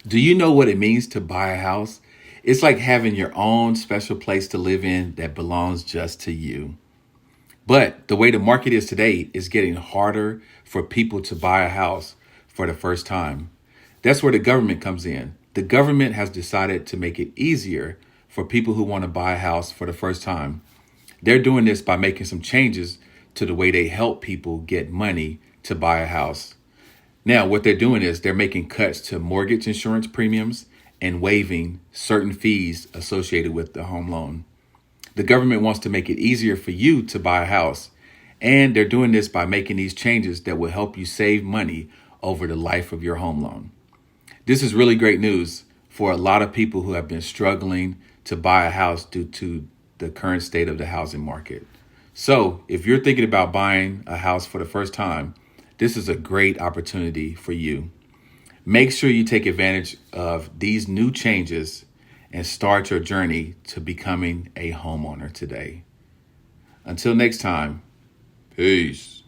Do you know what it means to buy a house? It's like having your own special place to live in that belongs just to you. But the way the market is today is getting harder for people to buy a house for the first time. That's where the government comes in. The government has decided to make it easier for people who want to buy a house for the first time. They're doing this by making some changes to the way they help people get money to buy a house. Now, what they're doing is they're making cuts to mortgage insurance premiums and waiving certain fees associated with the home loan. The government wants to make it easier for you to buy a house, and they're doing this by making these changes that will help you save money over the life of your home loan. This is really great news for a lot of people who have been struggling to buy a house due to the current state of the housing market. So, if you're thinking about buying a house for the first time, this is a great opportunity for you. Make sure you take advantage of these new changes and start your journey to becoming a homeowner today. Until next time, peace.